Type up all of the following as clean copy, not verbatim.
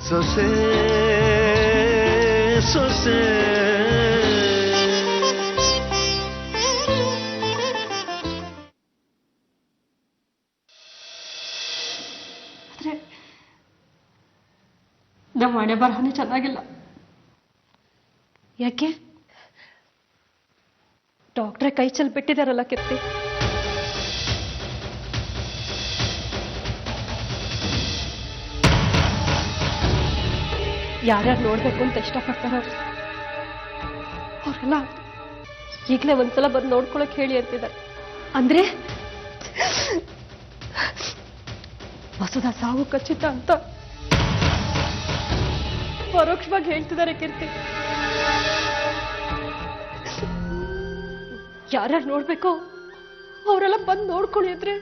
ಸೊಸೆ ಸೊಸೆ ನಮ್ಮ ಮನೆ ಬರಹನೇ ಚೆನ್ನಾಗಿಲ್ಲ. ಯಾಕೆ? ಡಾಕ್ಟ್ರೆ ಕೈ ಚೆಲ್ಲಿ ಬಿಟ್ಟಿದಾರಲ್ಲ ಕೀರ್ತಿ. ಯಾರ್ಯಾರು ನೋಡ್ಬೇಕು ಅಂತ ಇಷ್ಟಪಡ್ತಾರ ಅವರೆಲ್ಲ ಈಗಲೇ ಒಂದ್ಸಲ ಬಂದು ನೋಡ್ಕೊಳಕ್ ಹೇಳಿ ಅಂತಿದ್ದಾರೆ. ಅಂದ್ರೆ ವಸುದ ಸಾವು ಖಚಿತ ಅಂತ ಪರೋಕ್ಷವಾಗಿ ಹೇಳ್ತಿದ್ದಾರೆ ಕೀರ್ತಿ. ಯಾರ್ಯಾರು ನೋಡ್ಬೇಕೋ ಅವರೆಲ್ಲ ಬಂದು ನೋಡ್ಕೊಳ್ಳಿ ಅಂದ್ರೆ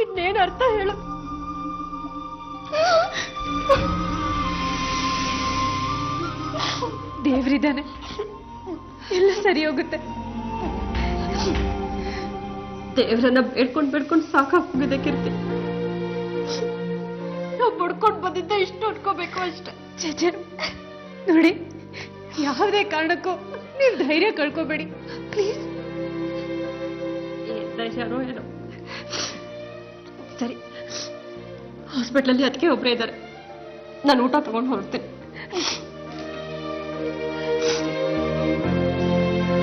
ಇನ್ನೇನು ಅರ್ಥ ಹೇಳು? ದೇವ್ರಿದ್ದಾನೆ, ಎಲ್ಲ ಸರಿ ಹೋಗುತ್ತೆ. ದೇವ್ರನ್ನ ಬೇಡ್ಕೊಂಡು ಸಾಕಾಗೋಗಿದೆ ಕೀರ್ತಿ. ನಾವು ಬಡ್ಕೊಂಡು ಬಂದಿದ್ದ ಇಷ್ಟು ಉಟ್ಕೋಬೇಕು ಅಷ್ಟೆ. ಚೇಚೆ ನೋಡಿ, ಯಾವುದೇ ಕಾರಣಕ್ಕೂ ನೀವು ಧೈರ್ಯ ಕಳ್ಕೋಬೇಡಿ ಪ್ಲೀಸ್. ಏನ್ ಧೈರ್ಯನೋ ಏನೋ. ಸರಿ, ಹಾಸ್ಪಿಟ್ಲಲ್ಲಿ ಅದಕ್ಕೆ ಒಬ್ಬರೇ ಇದ್ದಾರೆ, ನಾನು ಊಟ ತಗೊಂಡು ಹೊರಡ್ತೀನಿ.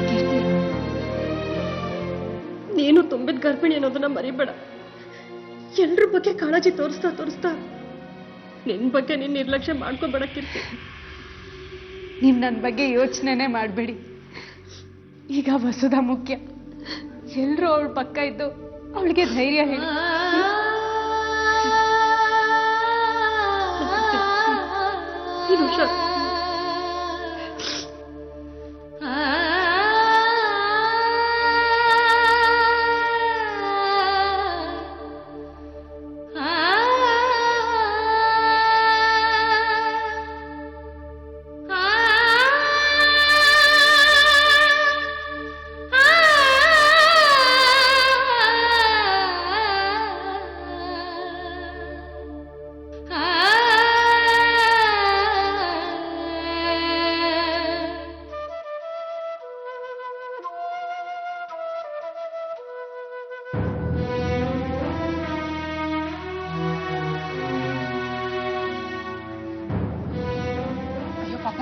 ಕೀರ್ತಿ, ನೀನು ತುಂಬಿದ ಗರ್ಭಿಣಿ ಅನ್ನೋದನ್ನ ಮರಿಬೇಡ. ಎಲ್ರ ಬಗ್ಗೆ ಕಾಳಜಿ ತೋರಿಸ್ತಾ ನಿನ್ ಬಗ್ಗೆ ನೀನ್ ನಿರ್ಲಕ್ಷ್ಯ ಮಾಡ್ಕೋಬೇಡ ಕೀರ್ತಿ. ನೀವ್ ನನ್ನ ಬಗ್ಗೆ ಯೋಚನೆನೇ ಮಾಡಬೇಡಿ. ಈಗ ವಸುದ ಮುಖ್ಯ. ಎಲ್ರೂ ಅವಳ ಪಕ್ಕ ಇದ್ದು ಅವಳಿಗೆ ಧೈರ್ಯ ಹೇಳಿ. ಹುಷಾರ್.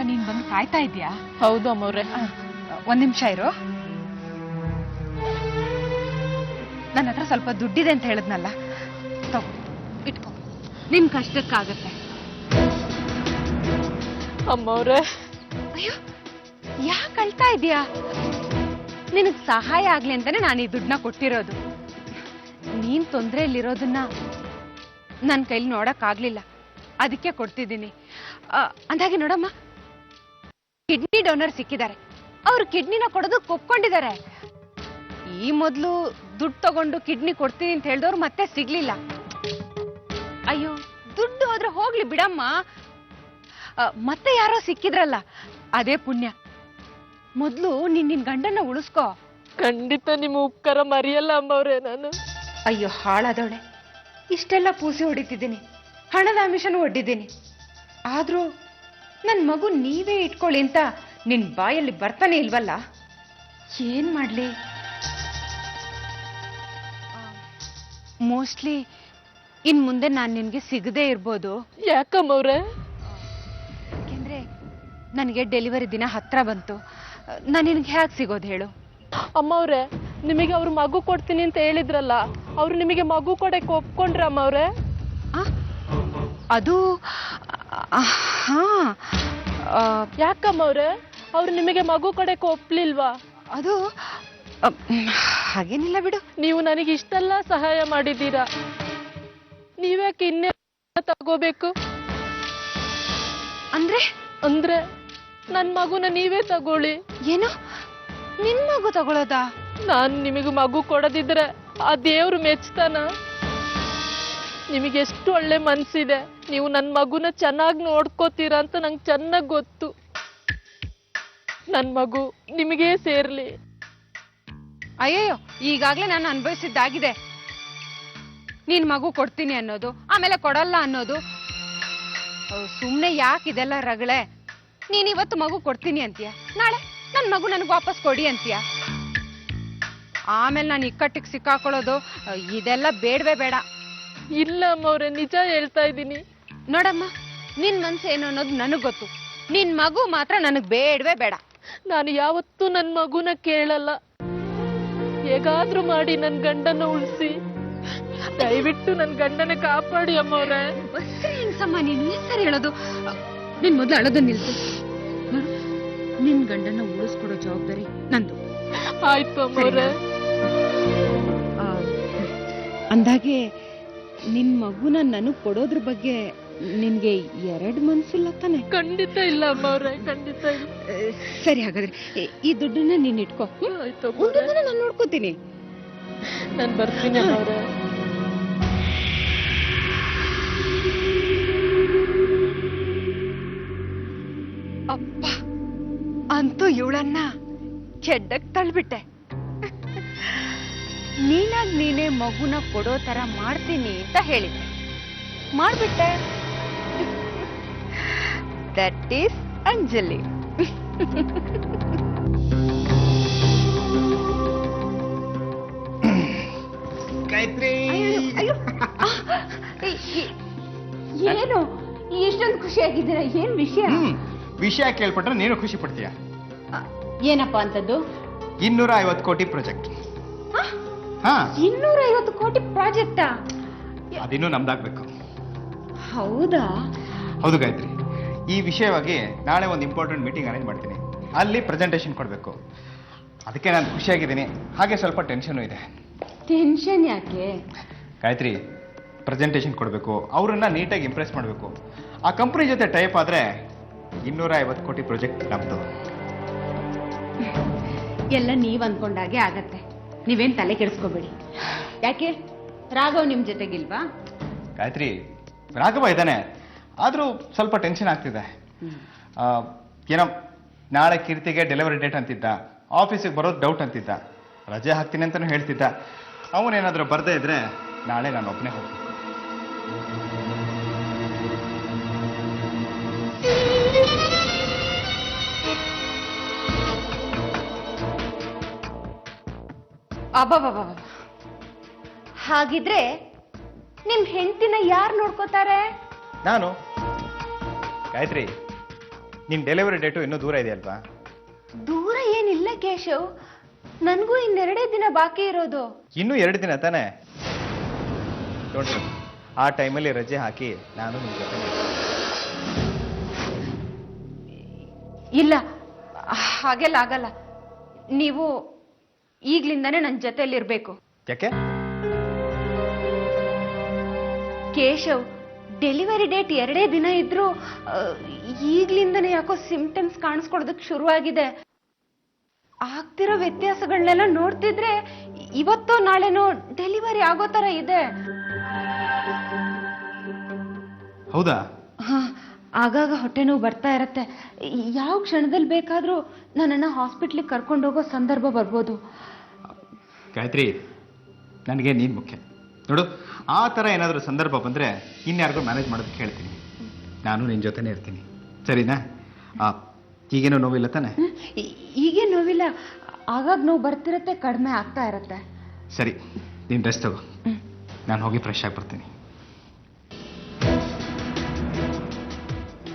ನೀನ್ ಬಂದು ಕಾಯ್ತಾ ಇದ್ಯಾ? ಹೌದು ಅಮ್ಮವ್ರೆ. ಒಂದ್ ನಿಮಿಷ ಇರು. ನನ್ನ ಹತ್ರ ಸ್ವಲ್ಪ ದುಡ್ಡಿದೆ ಅಂತ ಹೇಳಿದ್ನಲ್ಲ, ತಗೋ ಇಟ್ಕೋ, ನಿನ್ ಕಷ್ಟಕ್ಕಾಗತ್ತೆ. ಅಮ್ಮವ್ರೆ, ಅಯ್ಯೋ ಯಾಕೆ ಅಳ್ತಾ ಇದೀಯಾ? ನಿನಗ್ ಸಹಾಯ ಆಗ್ಲಿ ಅಂತಾನೆ ನಾನು ಈ ದುಡ್ಡನ್ನ ಕೊಟ್ಟಿರೋದು. ನೀನ್ ತೊಂದ್ರೆಯಲ್ಲಿರೋದನ್ನ ನನ್ನ ಕೈಲಿ ನೋಡಕ್ ಆಗ್ಲಿಲ್ಲ, ಅದಕ್ಕೆ ಕೊಡ್ತಿದ್ದೀನಿ. ಅಂದಾಗೆ ನೋಡಮ್ಮ, ಕಿಡ್ನಿ ಡೋನರ್ ಸಿಕ್ಕಿದ್ದಾರೆ. ಅವ್ರು ಕಿಡ್ನಿನ ಕೊಡೋದು ಒಪ್ಕೊಂಡಿದ್ದಾರೆ. ಈ ಮೊದಲು ದುಡ್ಡು ತಗೊಂಡು ಕಿಡ್ನಿ ಕೊಡ್ತೀನಿ ಅಂತ ಹೇಳಿದವ್ರು ಮತ್ತೆ ಸಿಗ್ಲಿಲ್ಲ. ಅಯ್ಯೋ, ದುಡ್ಡು ಹೋದ್ರೆ ಹೋಗ್ಲಿ ಬಿಡಮ್ಮ. ಮತ್ತೆ ಯಾರೋ ಸಿಕ್ಕಿದ್ರಲ್ಲ, ಅದೇ ಪುಣ್ಯ. ಮೊದ್ಲು ನಿನ್ ಗಂಡನ್ನ ಉಳಿಸ್ಕೋ. ಖಂಡಿತ ನಿಮ್ಮ ಉಪಕಾರ ಮರೆಯಲ್ಲ ಅಮ್ಮವ್ರೆ ನಾನು. ಅಯ್ಯೋ ಹಾಳಾದವಳೆ, ಇಷ್ಟೆಲ್ಲ ಪೂಸಿ ಹೊಡಿತಿದ್ದೀನಿ, ಹಣದ ಆಮಿಷನೂ ಒಡ್ಡಿದ್ದೀನಿ. ಆದ್ರೂ ನನ್ ಮಗು ನೀವೇ ಇಟ್ಕೊಳ್ಳಿ ಅಂತ ನಿನ್ ಬಾಯಲ್ಲಿ ಬರ್ತಾನೆ ಇಲ್ವಲ್ಲ, ಏನ್ ಮಾಡ್ಲಿ? ಮೋಸ್ಟ್ಲಿ ಇನ್ ಮುಂದೆ ನಾನ್ ನಿನ್ಗೆ ಸಿಗದೇ ಇರ್ಬೋದು. ಯಾಕಮ್ಮವ್ರೆ? ಯಾಕೆಂದ್ರೆ ನನಗೆ ಡೆಲಿವರಿ ದಿನ ಹತ್ರ ಬಂತು. ನಾನು ನಿನ್ಗೆ ಹೇಗೆ ಸಿಗೋದು ಹೇಳು? ಅಮ್ಮವ್ರೆ, ನಿಮಗೆ ಅವ್ರು ಮಗು ಕೊಡ್ತೀನಿ ಅಂತ ಹೇಳಿದ್ರಲ್ಲ, ಅವ್ರು ನಿಮಗೆ ಮಗು ಕೊಡಕ್ಕೆ ಒಪ್ಕೊಂಡ್ರ ಅಮ್ಮವ್ರೆ? ಅದು ಹಾ. ಯಾಕಮ್ಮವ್ರೆ, ಅವ್ರು ನಿಮಗೆ ಮಗು ಕೊಡಕ್ಕೆ ಒಪ್ಲಿಲ್ವಾ? ಅದು ಹಾಗೇನಿಲ್ಲ ಬಿಡು. ನೀವು ನನಗೆ ಇಷ್ಟೆಲ್ಲ ಸಹಾಯ ಮಾಡಿದ್ದೀರಾ, ನೀವ್ಯಾಕೆ ಇನ್ನೇ ತಗೋಬೇಕು? ಅಂದ್ರೆ ನನ್ ಮಗುನ ನೀವೇ ತಗೊಳ್ಳಿ. ಏನು, ನಿನ್ ಮಗು ತಗೊಳ್ಳೋದಾ? ನಾನ್ ನಿಮಗೆ ಮಗು ಕೊಡದಿದ್ರೆ ಆ ದೇವ್ರು ಮೆಚ್ತಾನ? ನಿಮಗೆ ಎಷ್ಟು ಒಳ್ಳೆ ಮನ್ಸಿದೆ, ನೀವು ನನ್ ಮಗುನ ಚೆನ್ನಾಗಿ ನೋಡ್ಕೋತೀರಾ ಅಂತ ನಂಗೆ ಚೆನ್ನಾಗಿ ಗೊತ್ತು. ನನ್ ಮಗು ನಿಮಗೇ ಸೇರ್ಲಿ. ಅಯ್ಯಯ್ಯೋ, ಈಗಾಗ್ಲೇ ನಾನು ಅನುಭವಿಸಿದ್ದಾಗಿದೆ. ನೀನ್ ಮಗು ಕೊಡ್ತೀನಿ ಅನ್ನೋದು, ಆಮೇಲೆ ಕೊಡಲ್ಲ ಅನ್ನೋದು. ಸುಮ್ನೆ ಯಾಕೆ ಇದೆಲ್ಲ ರಗಳೆ? ನೀನ್ ಇವತ್ತು ಮಗು ಕೊಡ್ತೀನಿ ಅಂತೀಯ, ನಾಳೆ ನನ್ ಮಗು ನನಗೆ ವಾಪಸ್ ಕೊಡಿ ಅಂತೀಯ. ಆಮೇಲೆ ನಾನು ಇಕ್ಕಟ್ಟಿಗೆ ಸಿಕ್ಕಾಕೊಳ್ಳೋದು ಇದೆಲ್ಲ ಬೇಡವೇ ಬೇಡ. ಇಲ್ಲ ಅಮ್ಮವ್ರೆ, ನಿಜ ಹೇಳ್ತಾ ಇದ್ದೀನಿ. ನೋಡಮ್ಮ, ನಿನ್ ಮನ್ಸು ಏನು ಅನ್ನೋದು ನನಗ್ ಗೊತ್ತು. ನಿನ್ ಮಗು ಮಾತ್ರ ನನಗ್ ಬೇಡವೇ ಬೇಡ. ನಾನು ಯಾವತ್ತೂ ನನ್ನ ಮಗುನ ಕೇಳಲ್ಲ. ಹೇಗಾದ್ರೂ ಮಾಡಿ ನನ್ನ ಗಂಡನ ಉಳಿಸಿ, ದಯವಿಟ್ಟು ನನ್ನ ಗಂಡನ ಕಾಪಾಡಿ ಅಮ್ಮವ್ರೆ. ಹೆಂಗಸಮ್ಮ ನೀನು ಏನ್ ಸರಿ ಹೇಳೋದು? ನಿನ್ ಮೊದ್ಲು ಅಳೋದು ನಿಲ್ಸು. ನಿನ್ ಗಂಡನ ಉಳಿಸ್ಕೊಡೋ ಜವಾಬ್ದಾರಿ ನಂದು. ಆಯ್ತು ಅಮ್ಮವ್ರೆ. ಅಂದಾಗೆ ನಿನ್ ಮಗುನ ನನಗ್ ಕೊಡೋದ್ರ ಬಗ್ಗೆ ನಿನ್ಗೆ ಎರಡು ಮನ್ಸಿಲ್ಲ ತಾನೆ? ಖಂಡಿತ ಇಲ್ಲ ಅಮ್ಮವ್ರೆ, ಖಂಡಿತ ಇಲ್ಲ. ಸರಿ, ಹಾಗಾದ್ರೆ ಈ ದುಡ್ಡನ್ನ ನೀನ್ ಇಟ್ಕೋ. ಆಯ್ತು ನಾನು ನೋಡ್ಕೋತೀನಿ. ನಾನು ಬರ್ತೀನಿ ಅಮ್ಮವ್ರೆ. ಅಪ್ಪ, ಅಂತೂ ಇವಳನ್ನ ಚೆಡ್ಡಕ್ ತಳ್ಬಿಟ್ಟೆ. ನೀನಾಗ್ ನೀನೇ ಮಗುನ ಕೊಡೋ ತರ ಮಾಡ್ತೀನಿ ಅಂತ ಹೇಳಿದ್ದೆ, ಮಾಡ್ಬಿಟ್ಟೆ. That is Anjali. ಏನು ಇಷ್ಟೊಂದು ಖುಷಿಯಾಗಿದ್ದೀರಾ? ಏನ್ ವಿಷಯ? ವಿಷಯ ಕೇಳ್ಪಟ್ರೆ ನೀನು ಖುಷಿ ಪಡ್ತೀಯ. ಏನಪ್ಪಾ ಅಂತದ್ದು? 250 ಕೋಟಿ ಪ್ರಾಜೆಕ್ಟ್. 250 ಕೋಟಿ ಪ್ರಾಜೆಕ್ಟಾ? ಅದಿನ್ನೂ ನಮ್ದಾಗ್ಬೇಕು. ಹೌದಾ? ಹೌದು ಗಾಯತ್ರಿ, ಈ ವಿಷಯವಾಗಿ ನಾಳೆ ಒಂದು ಇಂಪಾರ್ಟೆಂಟ್ ಮೀಟಿಂಗ್ ಅರೇಂಜ್ ಮಾಡ್ತೀನಿ. ಅಲ್ಲಿ ಪ್ರೆಸೆಂಟೇಷನ್ ಕೊಡಬೇಕು. ಅದಕ್ಕೆ ನಾನು ಖುಷಿಯಾಗಿದ್ದೀನಿ, ಹಾಗೆ ಸ್ವಲ್ಪ ಟೆನ್ಷನು ಇದೆ. ಟೆನ್ಷನ್ ಯಾಕೆ ಗಾಯತ್ರಿ? ಪ್ರೆಸೆಂಟೇಷನ್ ಕೊಡಬೇಕು, ಅವರನ್ನ ನೀಟಾಗಿ ಇಂಪ್ರೆಸ್ ಮಾಡಬೇಕು. ಆ ಕಂಪ್ನಿ ಜೊತೆ ಟೈಪ್ ಆದರೆ 250 ಕೋಟಿ ಪ್ರಾಜೆಕ್ಟ್ ನಮ್ದು. ಎಲ್ಲ ನೀವ್ ಅನ್ಕೊಂಡಾಗೆ ಆಗತ್ತೆ, ನೀವೇನ್ ತಲೆ ಕೆಡಿಸ್ಕೋಬೇಡಿ. ಯಾಕೆ ರಾಘವ್ ನಿಮ್ ಜೊತೆಗಿಲ್ವಾ? ಗಾಯತ್ರಿ, ರಾಘವ ಇದ್ದಾನೆ, ಆದರೂ ಸ್ವಲ್ಪ ಟೆನ್ಷನ್ ಆಗ್ತಿದೆ. ಏನೋ ನಾಳೆ ಕೀರ್ತಿಗೆ ಡೆಲಿವರಿ ಡೇಟ್ ಅಂತಿದ್ದ, ಆಫೀಸಿಗೆ ಬರೋದು ಡೌಟ್ ಅಂತಿದ್ದ, ರಜೆ ಹಾಕ್ತೀನಿ ಅಂತಲೂ ಹೇಳ್ತಿದ್ದ. ಅವನೇನಾದರೂ ಬರದೇ ಇದ್ರೆ ನಾಳೆ ನಾನು ಒಬ್ಬನೇ ಹೋಗ್ಬೇಕು. ಅಬ್ಬಬ್ಬಬ್ಬ, ಹಾಗಿದ್ರೆ ನಿಮ್ ಹೆಂಡತಿನ ಯಾರು ನೋಡ್ಕೋತಾರೆ? ನಾನು. ಗಾಯತ್ರಿ, ನಿನ್ ಡೆಲಿವರಿ ಡೇಟು ಇನ್ನೂ ದೂರ ಇದೆಯಲ್ವಾ? ದೂರ ಏನಿಲ್ಲ ಕೇಶವ್, ನನ್ಗೂ ಇನ್ನೆರಡೇ ದಿನ ಬಾಕಿ ಇರೋದು. ಇನ್ನೂ 2 ದಿನ ತಾನೆ ನೋಡ್ರಿ. ಆ ಟೈಮಲ್ಲಿ ರಜೆ ಹಾಕಿ ನಾನು ನಿಮ್ ಜೊತೆ. ಇಲ್ಲ, ಹಾಗೆಲ್ಲ ಆಗಲ್ಲ. ನೀವು ಈಗ್ಲಿಂದಾನೇ ನನ್ನ ಜೊತೆಲಿರ್ಬೇಕು. ಯಾಕೆ? ಕೇಶವ್, ಡೆಲಿವರಿ ಡೇಟ್ 2 ದಿನ ಇದ್ರು ಈಗ್ಲಿಂದನೇ ಯಾಕೋ ಸಿಂಪ್ಟಮ್ಸ್ ಕಾಣಿಸ್ಕೊಡೋದಕ್ಕೆ ಶುರುವಾಗಿದೆ. ಆಗ್ತಿರೋ ವ್ಯತ್ಯಾಸಗಳನ್ನೆಲ್ಲ ನೋಡ್ತಿದ್ರೆ ಇವತ್ತೋ ನಾಳೆನೋ ಡೆಲಿವರಿ ಆಗೋ ತರ ಇದೆ. ಹೌದಾ? ಆಗಾಗ ಹೊಟ್ಟೆ ನೋವು ಬರ್ತಾ ಇರತ್ತೆ. ಯಾವ ಕ್ಷಣದಲ್ಲಿ ಬೇಕಾದ್ರೂ ನನ್ನನ್ನ ಹಾಸ್ಪಿಟ್ಲಿಗೆ ಕರ್ಕೊಂಡು ಹೋಗೋ ಸಂದರ್ಭ ಬರ್ಬೋದು. ಗಾಯತ್ರಿ, ನನಗೆ ನೀನು ಮುಖ್ಯ ನೋಡು. ಆ ಥರ ಏನಾದರೂ ಸಂದರ್ಭ ಬಂದರೆ ಇನ್ಯಾರಿಗೂ ಮ್ಯಾನೇಜ್ ಮಾಡೋದಕ್ಕೆ ಹೇಳ್ತೀನಿ. ನಾನು ನಿನ್ನ ಜೊತೆನೇ ಇರ್ತೀನಿ, ಸರಿನಾ? ಈಗೇನೋ ನೋವಿಲ್ಲ ತಾನೆ? ಈಗೇ ನೋವಿಲ್ಲ, ಆಗಾಗ ನೋವು ಬರ್ತಿರತ್ತೆ, ಕಡಿಮೆ ಆಗ್ತಾ ಇರತ್ತೆ. ಸರಿ, ನೀನು ರೆಸ್ಟ್ ತಗೋ, ನಾನು ಹೋಗಿ ಫ್ರೆಶ್ ಆಗಿ ಬರ್ತೀನಿ.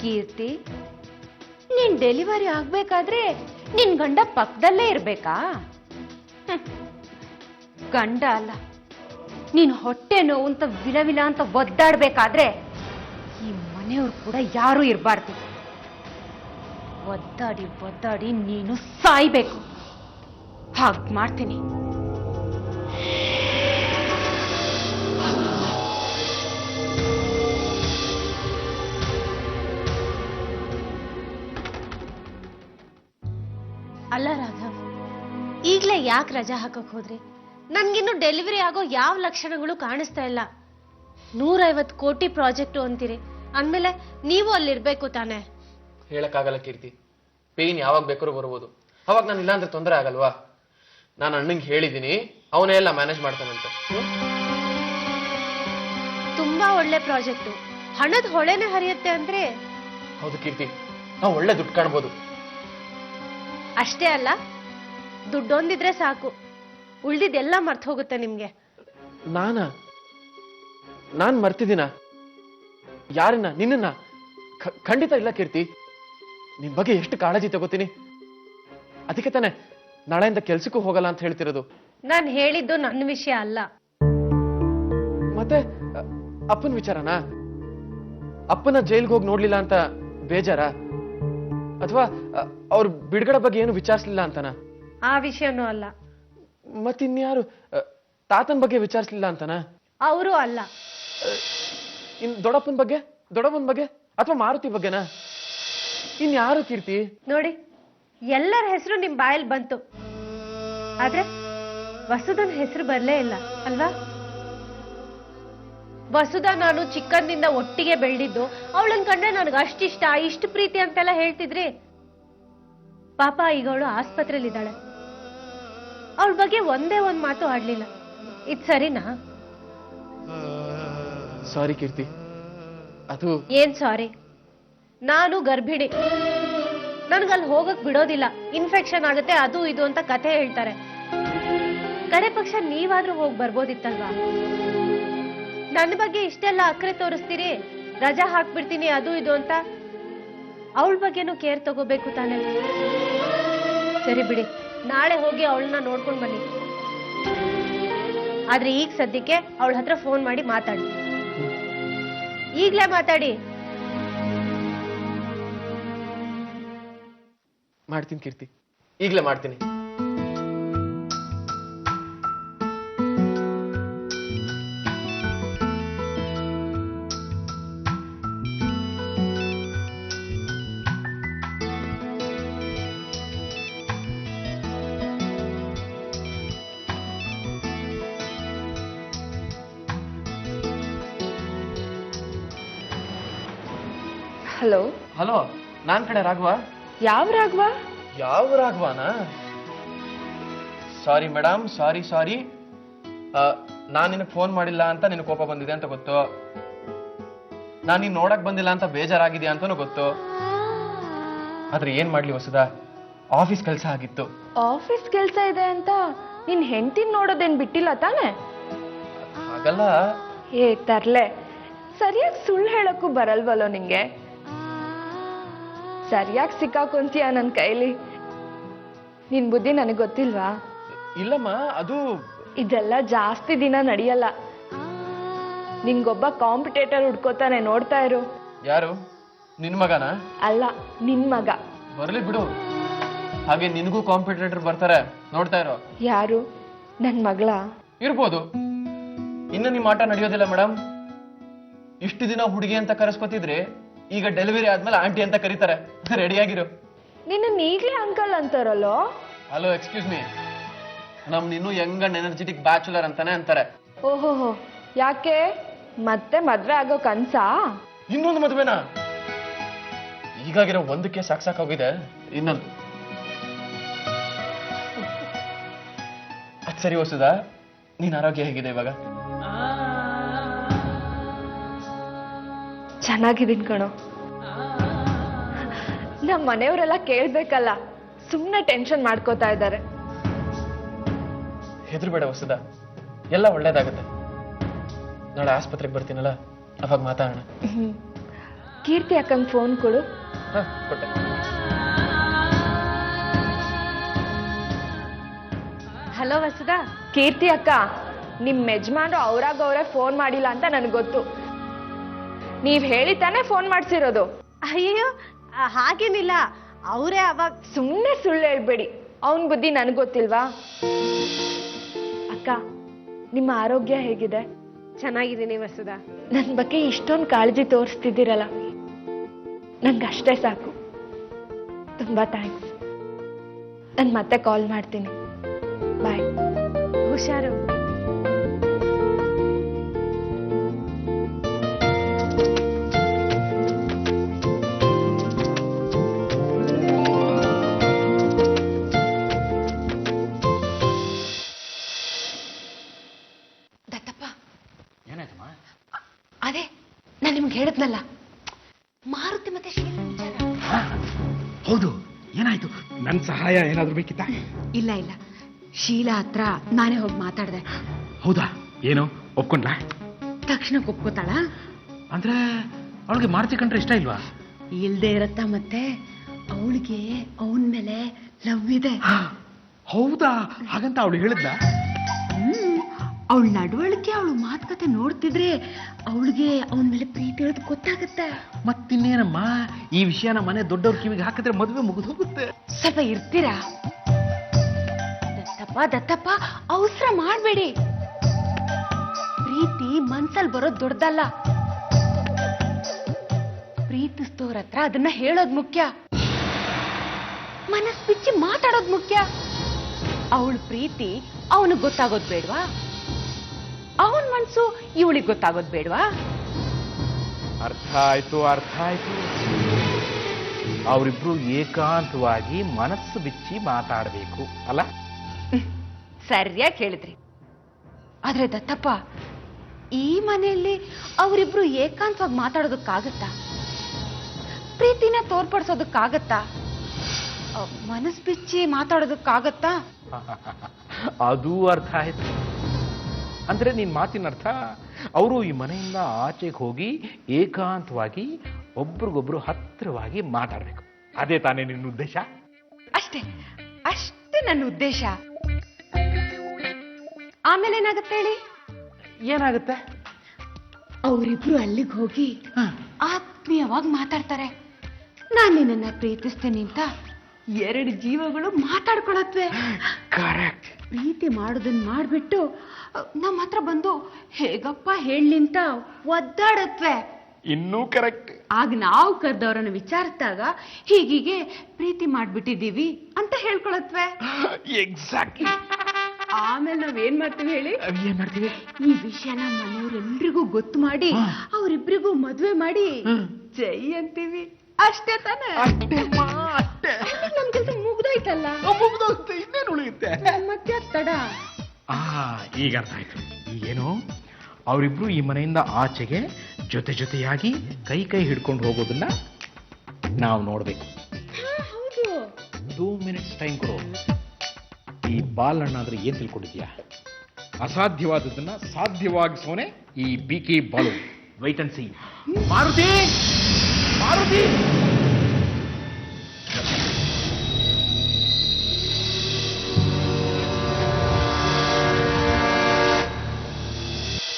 ಕೀರ್ತಿ, ನೀನ್ ಡೆಲಿವರಿ ಆಗ್ಬೇಕಾದ್ರೆ ನಿನ್ ಗಂಡ ಪಕ್ಕದಲ್ಲೇ ಇರ್ಬೇಕಾ? ಗಂಡ ಅಲ್ಲ, ನೀನ್ ಹೊಟ್ಟೆ ನೋವು ಅಂತ ವಿಲವಿಲ ಅಂತ ಒದ್ದಾಡ್ಬೇಕಾದ್ರೆ ಈ ಮನೆಯವ್ರು ಕೂಡ ಯಾರೂ ಇರಬಾರ್ದು. ಒದ್ದಾಡಿ ಒದ್ದಾಡಿ ನೀನು ಸಾಯ್ಬೇಕು. ಹಾಗ್ ಮಾಡ್ತೀನಿ. ಅಲ್ಲ ರಾಘವ್, ಈಗ್ಲೇ ಯಾಕೆ ರಜಾ ಹಾಕಕ್ ಹೋದ್ರಿ? ನನ್ಗಿನ್ನು ಡೆಲಿವರಿ ಆಗೋ ಯಾವ ಲಕ್ಷಣಗಳು ಕಾಣಿಸ್ತಾ ಇಲ್ಲ. 150 ಕೋಟಿ ಪ್ರಾಜೆಕ್ಟು ಅಂತೀರಿ ಅಂದ್ಮೇಲೆ ನೀವು ಅಲ್ಲಿರ್ಬೇಕು ತಾನೆ? ಹೇಳಕ್ಕಾಗಲ್ಲ ಕೀರ್ತಿ, ಪೇನ್ ಯಾವಾಗ ಬೇಕಾದ್ರೂ ಬರ್ಬೋದು. ಅವಾಗ ನಾನು ಇಲ್ಲ ಅಂದ್ರೆ ತೊಂದರೆ ಆಗಲ್ವಾ? ನಾನು ಅಣ್ಣಂಗೆ ಹೇಳಿದ್ದೀನಿ, ಅವನೇ ಎಲ್ಲ ಮ್ಯಾನೇಜ್ ಮಾಡ್ತಾನಂತೆ. ತುಂಬಾ ಒಳ್ಳೆ ಪ್ರಾಜೆಕ್ಟು, ಹಣದ ಹೊಳೆನೆ ಹರಿಯುತ್ತೆ ಅಂದ್ರೆ ಹೌದು ಕೀರ್ತಿ, ನಾವು ಒಳ್ಳೆ ದುಡ್ಡು ಕಾಣ್ಬೋದು. ಅಷ್ಟೇ ಅಲ್ಲ, ದುಡ್ಡೊಂದಿದ್ರೆ ಸಾಕು, ಉಳ್ದಿದ್ದೆಲ್ಲ ಮರ್ತು ಹೋಗುತ್ತೆ ನಿಮ್ಗೆ. ನಾನ್ ಮರ್ತಿದ್ದೀನ? ಯಾರನ್ನ? ನಿನ್ನನ್ನ? ಖಂಡಿತ ಇಲ್ಲ ಕೀರ್ತಿ. ನಿನ್ ಬಗ್ಗೆ ಎಷ್ಟು ಕಾಳಜಿ ತಗೋತೀನಿ. ಅದಕ್ಕೆ ತಾನೆ ನಾಳೆಯಿಂದ ಕೆಲ್ಸಕ್ಕೂ ಹೋಗಲ್ಲ ಅಂತ ಹೇಳ್ತಿರೋದು. ನಾನ್ ಹೇಳಿದ್ದು ನನ್ನ ವಿಷಯ ಅಲ್ಲ. ಮತ್ತೆ ಅಪ್ಪನ ವಿಚಾರನಾ? ಅಪ್ಪನ ಜೈಲ್ಗೆ ಹೋಗಿ ನೋಡ್ಲಿಲ್ಲ ಅಂತ ಬೇಜಾರ? ಅಥವಾ ಅವ್ರ ಬಿಡುಗಡೆ ಬಗ್ಗೆ ಏನು ವಿಚಾರಿಸ್ಲಿಲ್ಲ ಅಂತನಾ? ಆ ವಿಷಯನೂ ಅಲ್ಲ. ಮತ್ತಿನ್ಯಾರು? ತಾತನ ಬಗ್ಗೆ ವಿಚಾರಿಸ್ಲಿಲ್ಲ ಅಂತನಾ? ಅವರು ಅಲ್ಲ. ಇನ್ ದೊಡ್ಡಪ್ಪನ ಬಗ್ಗೆ ಅಥವಾ ಮಾರುತಿ ಬಗ್ಗೆನಾ? ಇನ್ಯಾರು ಕೀರ್ತಿ? ನೋಡಿ, ಎಲ್ಲರ ಹೆಸರು ನಿಮ್ ಬಾಯಲ್ಲಿ ಬಂತು, ಆದ್ರೆ ವಸುಧನ್ ಹೆಸರು ಬರ್ಲೇ ಇಲ್ಲ ಅಲ್ವಾ? ವಸುಧಾ ನಾನು ಚಿಕ್ಕಂದಿಂದ ಒಟ್ಟಿಗೆ ಬೆಳೆದಿದ್ದು, ಅವಳನ್ ಕಂಡ್ರೆ ನನಗೆ ಅಷ್ಟಿಷ್ಟ, ಇಷ್ಟು ಪ್ರೀತಿ ಅಂತೆಲ್ಲ ಹೇಳ್ತಿದ್ರಿ. ಪಾಪ ಈಗ ಅವಳು ಆಸ್ಪತ್ರೆಯಲ್ಲಿದ್ದಾಳೆ. ಅವಳ ಬಗ್ಗೆ ಒಂದೇ ಒಂದ್ ಮಾತು ಆಡ್ಲಿಲ್ಲ. ಇದ್ ಸರಿನಾ? ಸಾರಿ ಕೀರ್ತಿ, ಅದು ಏನ್ ಸಾರಿ? ನಾನು ಗರ್ಭಿಣಿ, ನನ್ಗಲ್ಲಿ ಹೋಗಕ್ ಬಿಡೋದಿಲ್ಲ. ಇನ್ಫೆಕ್ಷನ್ ಆಗುತ್ತೆ, ಅದು ಇದು ಅಂತ ಕಥೆ ಹೇಳ್ತಾರೆ. ಕಡೆ ಪಕ್ಷ ನೀವಾದ್ರೂ ಹೋಗಿ ಬರ್ಬೋದಿತ್ತಲ್ವಾ? ನನ್ನ ಬಗ್ಗೆ ಇಷ್ಟೆಲ್ಲ ಅಕ್ರೆ ತೋರಿಸ್ತೀರಿ, ರಜಾ ಹಾಕ್ಬಿಡ್ತೀನಿ ಅದು ಇದು ಅಂತ. ಅವಳ ಬಗ್ಗೆನೂ ಕೇರ್ ತಗೋಬೇಕು ತಾನೆ. ಸರಿ ಬಿಡಿ, ನಾಳೆ ಹೋಗಿ ಅವಳನ್ನ ನೋಡ್ಕೊಂಡ್ ಬನ್ನಿ. ಆದ್ರೆ ಈಗ ಸದ್ಯಕ್ಕೆ ಅವಳ ಹತ್ರ ಫೋನ್ ಮಾಡಿ ಮಾತಾಡಿ. ಈಗ್ಲೇ ಮಾತಾಡಿ. ಮಾಡ್ತೀನಿ ಕೀರ್ತಿ, ಈಗ್ಲೇ ಮಾಡ್ತೀನಿ. ಹಲೋ. ಹಲೋ, ನಾನ್ ಕಡೆ ರಾಘವ. ಯಾವ ರಾಘವ? ಯಾವ ರಾಘವನಾ? ಸಾರಿ ಮೇಡಮ್, ಸಾರಿ. ನಾನ್ ನಿನಗೆ ಫೋನ್ ಮಾಡಿಲ್ಲ ಅಂತ ನಿನ್ ಕೋಪ ಬಂದಿದೆ ಅಂತ ಗೊತ್ತು. ನಾನ್ ನೀನ್ ನೋಡಕ್ ಬಂದಿಲ್ಲ ಅಂತ ಬೇಜಾರಾಗಿದ್ಯಾ ಅಂತಾನು ಗೊತ್ತು. ಆದ್ರೆ ಏನ್ ಮಾಡ್ಲಿ ವಸುಧಾ, ಆಫೀಸ್ ಕೆಲಸ ಆಗಿತ್ತು. ಆಫೀಸ್ ಕೆಲ್ಸ ಇದೆ ಅಂತ ನಿನ್ ಹೆಂಡತಿನ ನೋಡೋದೇನ್ ಬಿಟ್ಟಿಲ್ಲ ತಾನೆ? ಹಾಗಲ್ಲ. ಏ ತರ್ಲೆ, ಸರಿಯಾಗಿ ಸುಳ್ಳು ಹೇಳಕ್ಕೂ ಬರಲ್ವಲ್ಲೋ ನಿಂಗೆ? ಸರಿಯಾಗಿ ಸಿಕ್ಕಾಕೊಂತೀಯ ನನ್ ಕೈಲಿ. ನಿನ್ ಬುದ್ಧಿ ನನಗ್ ಗೊತ್ತಿಲ್ವಾ? ಇಲ್ಲಮ್ಮ, ಅದು ಇದೆಲ್ಲ ಜಾಸ್ತಿ ದಿನ ನಡೆಯಲ್ಲ. ನಿನ್ಗೊಬ್ಬ ಕಾಂಪಿಟೇಟರ್ ಹುಡ್ಕೋತಾನೆ, ನೋಡ್ತಾ ಇರು. ಯಾರು? ನಿನ್ ಮಗನ? ಅಲ್ಲ, ನಿನ್ ಮಗ. ಬರ್ಲಿ ಬಿಡು, ಹಾಗೆ ನಿನಗೂ ಕಾಂಪಿಟೇಟರ್ ಬರ್ತಾರೆ, ನೋಡ್ತಾ ಇರೋ. ಯಾರು? ನನ್ ಮಗಳ? ಇರ್ಬೋದು. ಇನ್ನು ನಿಮ್ಮ ಆಟ ನಡೆಯೋದಿಲ್ಲ ಮೇಡಮ್. ಇಷ್ಟು ದಿನ ಹುಡುಗಿ ಅಂತ ಕರೆಸ್ಕೊತಿದ್ರೆ ಈಗ ಡೆಲಿವರಿ ಆದ್ಮೇಲೆ ಆಂಟಿ ಅಂತ ಕರೀತಾರೆ. ರೆಡಿಯಾಗಿರು. ನಿನ್ನ ಈಗ್ಲೇ ಅಂಕಲ್ ಅಂತಾರಲ್ಲೋ? ಹಲೋ, ಎಕ್ಸ್ಕ್ಯೂಸ್ ಮೀ, ನಮ್ನಿನ್ನೂ ಯಂಗ್ ಅಂಡ್ ಎನರ್ಜೆಟಿಕ್ ಬ್ಯಾಚುಲರ್ ಅಂತಾನೆ ಅಂತಾರೆ. ಓಹೋಹೋ, ಯಾಕೆ ಮತ್ತೆ ಮದ್ವೆ ಆಗೋ ಕನ್ಸಾ? ಇನ್ನೊಂದು ಮದ್ವೆನಾ? ಈಗಾಗಿರೋ ಒಂದಕ್ಕೆ ಸಾಕಾಗೋಗಿದೆ, ಇನ್ನೊಂದು. ಅದ್ ಸರಿ ವಸುಧಾ, ನೀನ್ ಆರೋಗ್ಯ ಹೇಗಿದೆ ಇವಾಗ? ಚೆನ್ನಾಗಿದ್ದೀನಿ ಕಣೋ. ನಮ್ಮ ಮನೆಯವರೆಲ್ಲ ಕೇಳ್ಬೇಕಲ್ಲ, ಸುಮ್ಮನೆ ಟೆನ್ಷನ್ ಮಾಡ್ಕೋತಾ ಇದ್ದಾರೆ. ಹೆದರ್ಬೇಡ ವಸುಧಾ, ಎಲ್ಲ ಒಳ್ಳೇದಾಗುತ್ತೆ. ನಾಳೆ ಆಸ್ಪತ್ರೆಗೆ ಬರ್ತೀನಲ್ಲ, ಅವಾಗ ಮಾತಾಡೋಣ. ಕೀರ್ತಿ ಅಕ್ಕಂಗೆ ಫೋನ್ ಕೊಡು. ಹಾ, ಕೊಟ್ಟೆ. ಹಲೋ ವಸುಧಾ. ಕೀರ್ತಿ ಅಕ್ಕ, ನಿಮ್ ಯಜಮಾನ್ರು ಅವ್ರಾಗವ್ರೆ ಫೋನ್ ಮಾಡಿಲ್ಲ ಅಂತ ನನಗೆ ಗೊತ್ತು. ನೀವ್ ಹೇಳಿ ತಾನೇ ಫೋನ್ ಮಾಡ್ಸಿರೋದು. ಅಯ್ಯೋ, ಹಾಗೇನಿಲ್ಲ, ಅವರೇ ಅವಾಗ. ಸುಮ್ಮನೆ ಸುಳ್ಳು ಹೇಳ್ಬೇಡಿ, ಅವನ್ ಬುದ್ಧಿ ನನಗೆ ಗೊತ್ತಿಲ್ವಾ? ಅಕ್ಕ, ನಿಮ್ಮ ಆರೋಗ್ಯ ಹೇಗಿದೆ? ಚೆನ್ನಾಗಿದ್ದೀನಿ ವಸುಧಾ. ನನ್ನ ಬಗ್ಗೆ ಇಷ್ಟೊಂದು ಕಾಳಜಿ ತೋರಿಸ್ತಿದ್ದೀರಲ್ಲ, ನಂಗಷ್ಟೇ ಸಾಕು. ತುಂಬಾ ಥ್ಯಾಂಕ್ಸ್. ನಾನು ಮತ್ತೆ ಕಾಲ್ ಮಾಡ್ತೀನಿ. ಬಾಯ್. ಹುಷಾರು. ಅದೇ ನಾನು ನಿಮ್ಗೆ ಹೇಳಿದ್ನಲ್ಲ, ಮಾರುತಿ ಮತ್ತೆ ಶೀಲಾ ವಿಚಾರ. ಹೌದು, ಏನಾಯ್ತು? ನನ್ನ ಸಹಾಯ ಏನಾದ್ರೂ ಬೇಕಿತ್ತಾ? ಇಲ್ಲ ಇಲ್ಲ, ಶೀಲಾ ಹತ್ರ ನಾನೇ ಹೋಗಿ ಮಾತಾಡ್ದೆ. ಹೌದಾ? ಏನು ಒಪ್ಕೊಂಡ್ಲಾ? ತಕ್ಷಣ ಒಪ್ಕೋತಾಳ? ಅಂದ್ರೆ ಅವಳಿಗೆ ಮಾರುತಿ ಕಂಡ್ರೆ ಇಷ್ಟ ಇಲ್ವಾ? ಇಲ್ದೇ ಇರತ್ತ, ಮತ್ತೆ ಅವಳಿಗೆ ಅವನ ಮೇಲೆ ಲವ್ ಇದೆ. ಹೌದಾ? ಹಾಗಂತ ಅವಳು ಹೇಳಿದ್ಲ? ಅವಳ ನಡವಳಿಕೆ, ಅವಳು ಮಾತುಕತೆ ನೋಡ್ತಿದ್ರೆ ಅವಳಿಗೆ ಅವನ ಮೇಲೆ ಪ್ರೀತಿ ಇರೋದು ಗೊತ್ತಾಗತ್ತೆ. ಮತ್ತಿನ್ನೇನಮ್ಮ, ಈ ವಿಷಯನ ಮನೆ ದೊಡ್ಡವ್ರ ಕಿವಿಗೆ ಹಾಕಿದ್ರೆ ಮದುವೆ ಮುಗಿದು ಹೋಗುತ್ತೆ. ಸ್ವಲ್ಪ ಇರ್ತೀರಾ? ದತ್ತಪ್ಪ ಅವಸರ ಮಾಡ್ಬೇಡಿ. ಪ್ರೀತಿ ಮನ್ಸಲ್ಲಿ ಬರೋದು ದೊಡ್ಡದಲ್ಲ, ಪ್ರೀತಿಸ್ತೋರ ಹತ್ರ ಅದನ್ನ ಹೇಳೋದ್ ಮುಖ್ಯ, ಮನಸ್ ಬಿಚ್ಚಿ ಮಾತಾಡೋದ್ ಮುಖ್ಯ. ಅವಳ ಪ್ರೀತಿ ಅವನಿಗೆ ಗೊತ್ತಾಗೋದ್ ಬೇಡ್ವಾ? ಅವನ ಮನ್ಸು ಇವಳಿಗೆ ಗೊತ್ತಾಗೋದ್ ಬೇಡ್ವಾ? ಅರ್ಥ ಆಯ್ತು. ಅವರಿಬ್ರು ಏಕಾಂತವಾಗಿ ಮನಸ್ಸು ಬಿಚ್ಚಿ ಮಾತಾಡಬೇಕು ಅಲ್ಲ? ಸರಿಯಾಗಿ ಹೇಳಿದ್ರಿ. ಆದ್ರೆ ದತ್ತಪ್ಪ, ಈ ಮನೆಯಲ್ಲಿ ಅವರಿಬ್ರು ಏಕಾಂತವಾಗಿ ಮಾತಾಡೋದಕ್ಕಾಗತ್ತಾ? ಪ್ರೀತಿನ ತೋರ್ಪಡಿಸೋದಕ್ಕಾಗತ್ತಾ? ಮನಸ್ ಬಿಚ್ಚಿ ಮಾತಾಡೋದಕ್ಕಾಗತ್ತಾ? ಅದು ಅರ್ಥ ಆಯ್ತು. ಅಂದ್ರೆ ನಿನ್ ಮಾತಿನ ಅರ್ಥ, ಅವರು ಈ ಮನೆಯಿಂದ ಆಚೆಗೆ ಹೋಗಿ ಏಕಾಂತವಾಗಿ ಒಬ್ರಿಗೊಬ್ರು ಹತ್ತಿರವಾಗಿ ಮಾತಾಡ್ಬೇಕು. ಅದೇ ತಾನೇ ನಿನ್ನ ಉದ್ದೇಶ? ಅಷ್ಟೇ ನನ್ನ ಉದ್ದೇಶ. ಆಮೇಲೆ ಏನಾಗುತ್ತೆ ಹೇಳಿ? ಏನಾಗುತ್ತೆ? ಅವರಿಬ್ರು ಅಲ್ಲಿಗೆ ಹೋಗಿ ಆತ್ಮೀಯವಾಗಿ ಮಾತಾಡ್ತಾರೆ. ನಾನು ನಿನ್ನನ್ನ ಪ್ರೀತಿಸ್ತೇನೆ ಅಂತ ಎರಡು ಜೀವಗಳು ಮಾತಾಡ್ಕೊಳತ್ವೆ. ಕರೆಕ್ಟ್. ಪ್ರೀತಿ ಮಾಡೋದನ್ನ ಮಾಡ್ಬಿಟ್ಟು ನಮ್ಮ ಹತ್ರ ಬಂದು ಹೇಗಪ್ಪ ಹೇಳಿ ಅಂತ ಒದ್ದಾಡತ್ವೆ. ಇನ್ನೂ ಕರೆಕ್ಟ್. ಆಗ ನಾವು ಕರೆದವರನ್ನು ವಿಚಾರಿಸಿದಾಗ ಹೀಗೀಗೆ ಪ್ರೀತಿ ಮಾಡ್ಬಿಟ್ಟಿದೀವಿ ಅಂತ ಹೇಳ್ಕೊಳತ್ವೆ. ಎಕ್ಸಾಕ್ಟ್ಲಿ. ಆಮೇಲೆ ನಾವೇನ್ ಮಾಡ್ತೀವಿ ಹೇಳಿ? ಏನ್ ಮಾಡ್ತೀವಿ? ಈ ವಿಷಯನ ಮನೆಯವರೆಲ್ರಿಗೂ ಗೊತ್ತು ಮಾಡಿ ಅವರಿಬ್ರಿಗೂ ಮದ್ವೆ ಮಾಡಿ ಜೈ ಅಂತೀವಿ. ಅಷ್ಟೇ ತಾನೇ? ಅಷ್ಟೇ. ನಮ್ ಕೆಲ್ಸ ಮುಗ್ದೋಯ್ತಲ್ಲ. ಮುಗ್ದೋಗುತ್ತೆ, ಇನ್ನೇನು ಉಳಿಯುತ್ತೆ? ಮತ್ತೆ ತಡ. ಈಗ ಅರ್ಥ ಆಯ್ತು. ಈಗೇನು, ಅವರಿಬ್ರು ಈ ಮನೆಯಿಂದ ಆಚೆಗೆ ಜೊತೆಯಾಗಿ ಕೈ ಹಿಡ್ಕೊಂಡು ಹೋಗೋದನ್ನ ನಾವು ನೋಡ್ಬೇಕು. ಹೌದು. 2 minutes ಟೈಮ್ ಕೊಡು. ಈ ಬಾಲಣ್ಣ ಅಂದ್ರೆ ಏನ್ ತಿಳ್ಕೊಂಡಿದ್ಯಾ? ಅಸಾಧ್ಯವಾದದನ್ನ ಸಾಧ್ಯವಾಗಿಸೋನೆ ಈ BK Balu. Wait and see. Maruti Maruti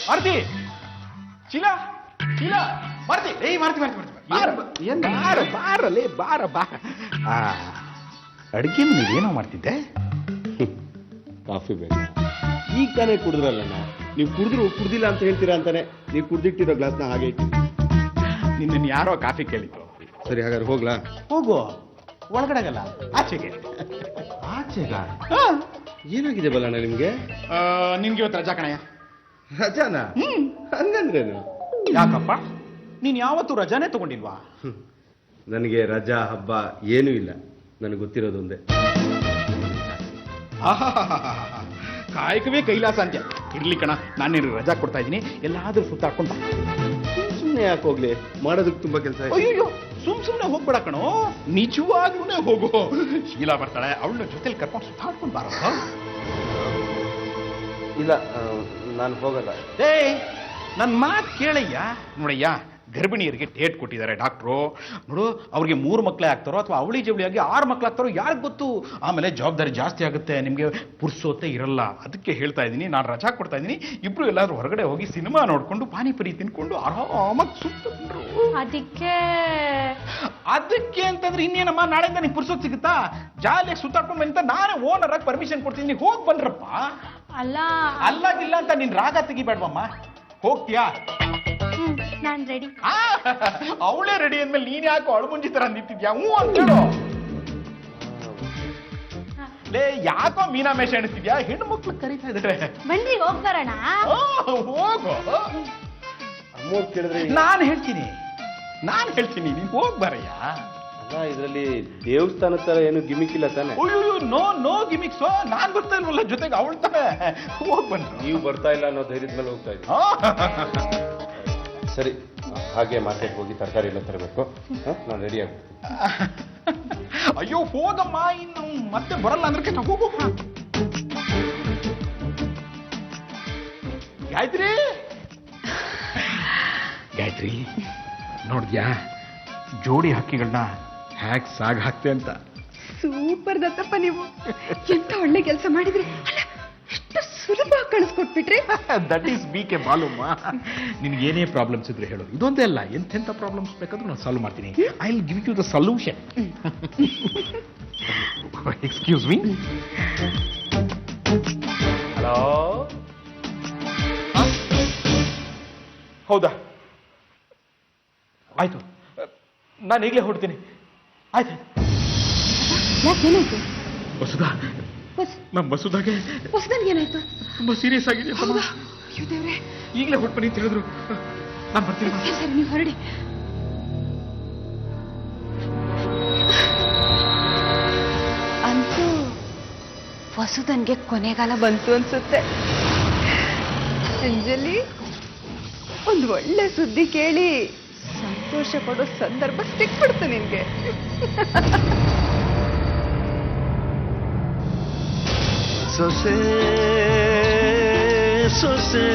Maruti ಚೀಲಾ ಮಾರುತಿ. ಬಾರಲೇ ಬಾರ. ಅಡಿಗೆ ನೀವೇನೋ ಮಾಡ್ತಿದ್ದೆ? ಕಾಫಿ ಬೇಡ, ಈಗ ತಾನೇ ಕುಡಿದ್ರಲ್ಲ. ನೀವು ಕುಡ್ದಿಲ್ಲ ಅಂತ ಹೇಳ್ತೀರಾ ಅಂತಾನೆ ನೀವು ಕುಡ್ದಿಟ್ಟಿರೋ ಗ್ಲಾಸ್ನ ಹಾಗೆ ಇಟ್ಟಿದ್ರಿ. ನಿನ್ನ ಯಾರೋ ಕಾಫಿ ಕೇಳಿದ್ರು. ಸರಿ, ಹಾಗಾದ್ರೆ ಹೋಗ್ಲಾ? ಹೋಗು, ಒಳಗಡೆಗಲ್ಲ, ಆಚೆಗೆ. ಆಚೆಗ? ಏನಾಗಿದೆ ಬಲ್ಲಣ್ಣ ನಿಮ್ಗೆ? ನಿಮ್ಗೆ ಇವತ್ತು ರಜಾ ಕಣಯ್ಯ. ರಜಾನ? ಹಂಗಂದ್ರೇನು? ಯಾಕಪ್ಪ, ನೀನ್ ಯಾವತ್ತೂ ರಜಾನೇ ತಗೊಂಡಿಲ್ವಾ? ನನಗೆ ರಜಾ ಹಬ್ಬ ಏನೂ ಇಲ್ಲ. ನನಗೆ ಗೊತ್ತಿರೋದೊಂದೇ, ಕಾಯಕವೇ ಕೈಲಾಸ ಅಂತ. ಇರ್ಲಿ ಕಣ, ನಾನೇನು ರಜಾ ಕೊಡ್ತಾ ಇದ್ದೀನಿ, ಎಲ್ಲಾದ್ರೂ ಸುತ್ತಾಡ್ಕೊಂಡ. ಸುಮ್ಮನೆ ಯಾಕೆ ಹೋಗ್ಲಿ, ಮಾಡೋದಕ್ಕೆ ತುಂಬಾ ಕೆಲಸ ಇದೆ. ಅಯ್ಯೋ, ಸುಮ್ನೆ ಹೋಗ್ಬೇಡ ಕಣೋ, ನಿಜವಾಗ್ಲೂ ಹೋಗು. ಶೀಲಾ ಬರ್ತಾಳೆ, ಅವಳನ್ನ ಜೊತೆಲಿ ಕರ್ಕೊಂಡು ಸುತ್ತಾಡ್ಕೊಂಡು ಬಾರ. ಇಲ್ಲ, ನಾನು ಹೋಗಲ್ಲ. ನನ್ನ ಮಾತು ಕೇಳಯ್ಯ. ನೋಡಯ್ಯ, ಗರ್ಭಿಣಿಯರಿಗೆ ಡೇಟ್ ಕೊಟ್ಟಿದ್ದಾರೆ ಡಾಕ್ಟ್ರು. ನೋಡು, ಅವ್ರಿಗೆ 3 ಮಕ್ಕಳೇ ಆಗ್ತಾರೋ ಅಥವಾ ಅವಳಿ ಜವಳಿಯಾಗಿ 6 ಮಕ್ಕಳಾಗ್ತಾರೋ ಯಾರಿಗೆ ಗೊತ್ತು. ಆಮೇಲೆ ಜವಾಬ್ದಾರಿ ಜಾಸ್ತಿ ಆಗುತ್ತೆ, ನಿಮಗೆ ಪುರ್ಸೋತೆ ಇರಲ್ಲ. ಅದಕ್ಕೆ ಹೇಳ್ತಾ ಇದ್ದೀನಿ, ನಾನು ರಜಾ ಕೊಡ್ತಾ ಇದ್ದೀನಿ. ಇಬ್ರು ಎಲ್ಲಾದ್ರೂ ಹೊರಗಡೆ ಹೋಗಿ ಸಿನಿಮಾ ನೋಡ್ಕೊಂಡು ಪಾನಿಪುರಿ ತಿನ್ಕೊಂಡು ಆರಾಮಾಗಿ ಸುತ್ತಂದ್ರು. ಅದಕ್ಕೆ ಅಂತಂದ್ರೆ ಇನ್ನೇನಮ್ಮ, ನಾಳೆಯಿಂದ ನಿಂಗೆ ಪುರ್ಸೋತ್ ಸಿಗುತ್ತಾ? ಜಾಲಿಯಾಗಿ ಸುತ್ತಾಡ್ಕೊಂಡು ಅಂತ ನಾನೇ ಓನರ್ ಆಗಿ ಪರ್ಮಿಷನ್ ಕೊಡ್ತೀನಿ, ಹೋಗಿ ಬನ್ರಪ್ಪ. ಅಲ್ಲಾಗಿಲ್ಲ ಅಂತ ನೀನ್ ರಾಗ ತೆಗಿಬೇಡವಮ್ಮ. ಹೋಗ್ತೀಯಾ? ನಾನ್ ರೆಡಿ. ಅವಳೇ ರೆಡಿ ಅಂದ್ಮೇಲೆ ನೀನ್ ಯಾಕೋ ಅಳುಮುಂಜಿ ತರ ನಿಂತಿದ್ಯಾ? ಹ್ಞೂ ಅಂತೇಳು. ಲೇ, ಯಾಕೋ ಮೀನಾಮೇಶ ಎಣಿಸ್ತಿದ್ಯಾ? ಹೆಣ್ಣು ಮಕ್ಳು ಕರೀತಾ ಇದಾರೆ. ಬನ್ನಿ ಹೋಗ್ ಬರೋಣ. ಹೋಗು. ಅಮ್ಮ ಕೇಳಿದ್ರೆ ನಾನು ಹೇಳ್ತೀನಿ, ನೀನ್ ಹೋಗ್ ಬರಯ್ಯ. ಅಲ್ಲ, ಇದರಲ್ಲಿ ದೇವಸ್ಥಾನದ ತರ ಏನು ಗಿಮಿಕ್ ಇಲ್ಲ ತಾನೆ? ಅಯ್ಯೋ, ನೋ ಗಿಮಿಕ್ಸ್. ನಾನ್ ಬರ್ತಾ ಇಲ್ವಲ್ಲ ಜೊತೆಗೆ, ಅವಳ ತರ. ಹೋಗ್ ಬನ್ನಿ. ನೀವು ಬರ್ತಾ ಇಲ್ಲ ಅನ್ನೋ ಧೈರ್ಯದ ಮೇಲೆ ಹೋಗ್ತಾ ಇದ್ದೀನಿ. ಸರಿ, ಹಾಗೆ ಮಾರ್ಕೆಟ್ಗೆ ಹೋಗಿ ತರಕಾರಿ ಎಲ್ಲ ತರಬೇಕು. ನಾನು ರೆಡಿ ಆಗ್ಬಿಡ್ತೀನಿ. ಅಯ್ಯೋ ಹೋಗಮ್ಮ, ಇನ್ನು ಮತ್ತೆ ಬರಲ್ಲ ಅಂದ್ರೆ ಹೋಗು. ಗಾಯತ್ರಿ, ಗಾಯತ್ರಿ ನೋಡ್ದ್ಯಾ ಜೋಡಿ ಹಕ್ಕಿಗಳನ್ನ ಹ್ಯಾಕ್ ಸಾಗ್ ಹಾಕ್ತೆ ಅಂತ. ಸೂಪರ್ ದತ್ತಪ್ಪ, ನೀವು ಎಂತ ಒಳ್ಳೆ ಕೆಲಸ ಮಾಡಿದ್ರಿ. ಅಲ್ಲ, ಎಷ್ಟು ಸುಲಭ ಕಳಿಸ್ಕೊಟ್ಬಿಟ್ರಿ. ದಟ್ ಈಸ್ ಬಿ ಕೆ ಬಾಲುಮ್ಮ. ನಿನ್ಗೆ ಏನೇ ಪ್ರಾಬ್ಲಮ್ಸ್ ಇದ್ರೆ ಹೇಳು, ಇದೊಂದೇ ಅಲ್ಲ, ಎಂತೆಂಥ ಪ್ರಾಬ್ಲಮ್ಸ್ ಬೇಕಾದ್ರೂ ನಾನು ಸಾಲ್ವ್ ಮಾಡ್ತೀನಿ. I will give you the solution. Excuse me. Hello, ಹೌದಾ? ಆಯ್ತು, ನಾನು ಈಗಲೇ ಹೊಡ್ತೀನಿ. ಆಯ್ತು. ಯಾಕೇನಾಯ್ತು? ವಸುಧಾ, ನಮ್ಮ ವಸುಧಾಗೆ ಹೊಸದನ್ಗೇನಾಯ್ತು? ತುಂಬಾ ಸೀರಿಯಸ್ ಆಗಿದೆ. ಅಯ್ಯೋ ದೇವ್ರೆ. ಈಗಲೇ ಹೊಟ್ಬನ್ನಿ ಅಂತ ಹೇಳಿದ್ರು. ನಾನು ಬರ್ತೀನಿ. ಸರಿ, ನೀವು ಹೊರಡಿ. ಅಂತೂ ವಸುಧನ್ಗೆ ಕೊನೆಗಾಲ ಬಂತು ಅನ್ಸುತ್ತೆ. ಅಂಜಲಿ, ಒಂದು ಒಳ್ಳೆ ಸುದ್ದಿ ಕೇಳಿ ಸಂತೋಷ ಪಡೋ ಸಂದರ್ಭ ಸಿಕ್ಬಿಡ್ತು ನಿನ್ಗೆ. ಸೊಸೆ ಸೊಸೆ